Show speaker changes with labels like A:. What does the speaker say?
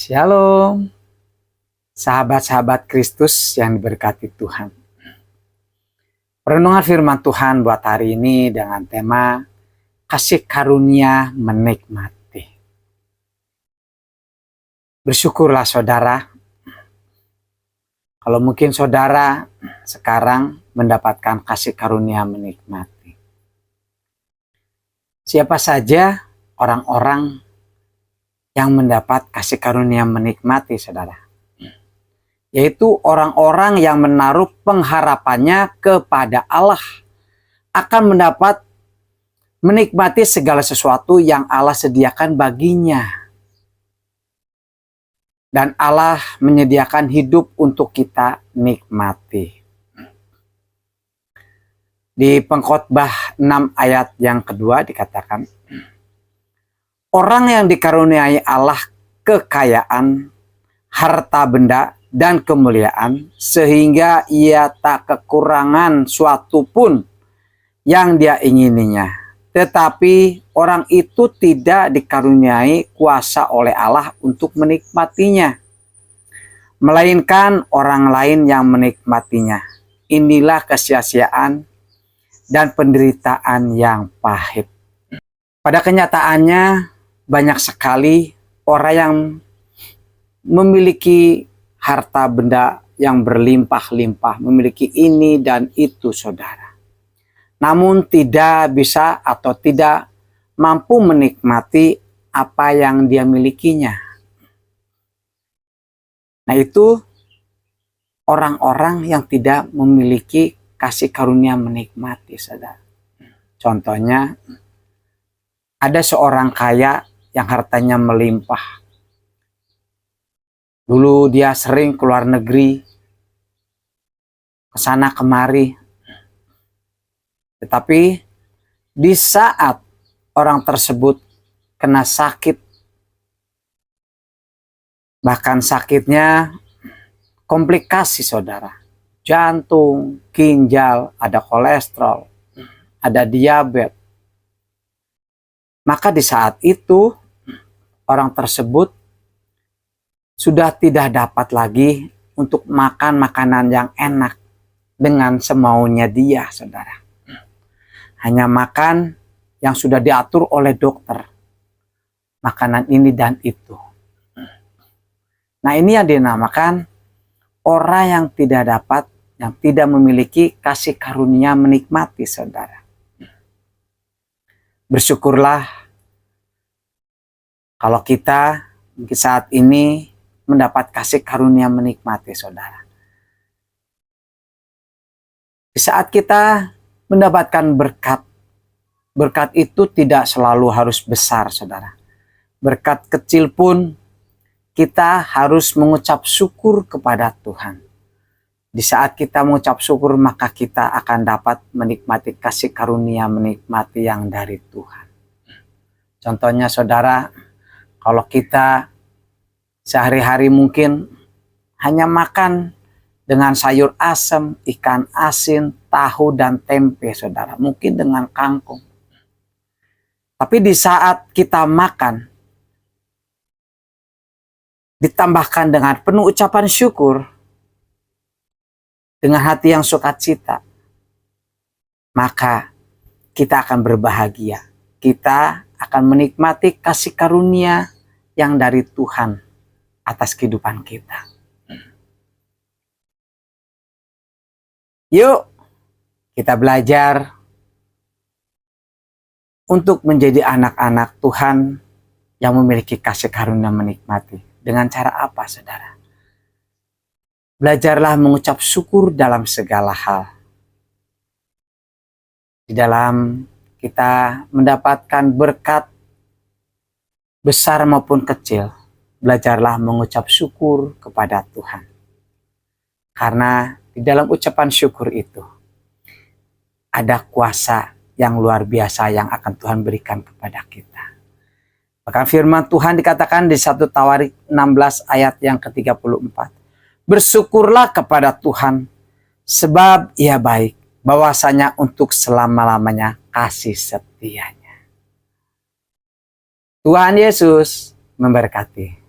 A: Shalom, sahabat-sahabat Kristus yang diberkati Tuhan. Renungan firman Tuhan buat hari ini dengan tema kasih karunia menikmati. Bersyukurlah saudara, kalau mungkin saudara sekarang mendapatkan kasih karunia menikmati. Siapa saja orang-orang yang mendapat kasih karunia menikmati, saudara, yaitu orang-orang yang menaruh pengharapannya kepada Allah akan mendapat menikmati segala sesuatu yang Allah sediakan baginya. Dan Allah menyediakan hidup untuk kita nikmati. Di Pengkhotbah 6 ayat yang kedua dikatakan, orang yang dikaruniai Allah kekayaan, harta benda, dan kemuliaan, sehingga ia tak kekurangan suatu pun yang dia ingininya. Tetapi orang itu tidak dikaruniai kuasa oleh Allah untuk menikmatinya, melainkan orang lain yang menikmatinya. Inilah kesia-siaan dan penderitaan yang pahit. Pada kenyataannya, banyak sekali orang yang memiliki harta benda yang berlimpah-limpah, memiliki ini dan itu, saudara. Namun tidak bisa atau tidak mampu menikmati apa yang dia milikinya. Nah, itu orang-orang yang tidak memiliki kasih karunia menikmati, saudara. Contohnya, ada seorang kaya yang hartanya melimpah. Dulu dia sering keluar negeri, ke sana kemari. Tetapi di saat orang tersebut kena sakit, bahkan sakitnya komplikasi, saudara. Jantung, ginjal, ada kolesterol, ada diabetes. Maka di saat itu orang tersebut sudah tidak dapat lagi untuk makan makanan yang enak dengan semaunya dia, saudara. Hanya makan yang sudah diatur oleh dokter. Makanan ini dan itu. Nah, ini yang dinamakan orang yang tidak dapat, yang tidak memiliki kasih karunia menikmati, saudara. Bersyukurlah kalau kita mungkin saat ini mendapat kasih karunia menikmati, saudara. Di saat kita mendapatkan berkat, berkat itu tidak selalu harus besar, saudara. Berkat kecil pun kita harus mengucap syukur kepada Tuhan. Di saat kita mengucap syukur, maka kita akan dapat menikmati kasih karunia menikmati yang dari Tuhan. Contohnya, saudara, kalau kita sehari-hari mungkin hanya makan dengan sayur asam, ikan asin, tahu, dan tempe, saudara. Mungkin dengan kangkung. Tapi di saat kita makan, ditambahkan dengan penuh ucapan syukur, dengan hati yang sukacita, maka kita akan berbahagia. Kita akan menikmati kasih karunia yang dari Tuhan atas kehidupan kita. Yuk, kita belajar untuk menjadi anak-anak Tuhan yang memiliki kasih karunia menikmati. Dengan cara apa, saudara? Belajarlah mengucap syukur dalam segala hal. Di dalam kita mendapatkan berkat besar maupun kecil, belajarlah mengucap syukur kepada Tuhan. Karena di dalam ucapan syukur itu ada kuasa yang luar biasa yang akan Tuhan berikan kepada kita. Bahkan firman Tuhan dikatakan di 1 Tawarik 16 ayat yang ke-34. Bersyukurlah kepada Tuhan sebab Ia baik, bahwasanya untuk selama-lamanya kasih setianya. Tuhan Yesus memberkati.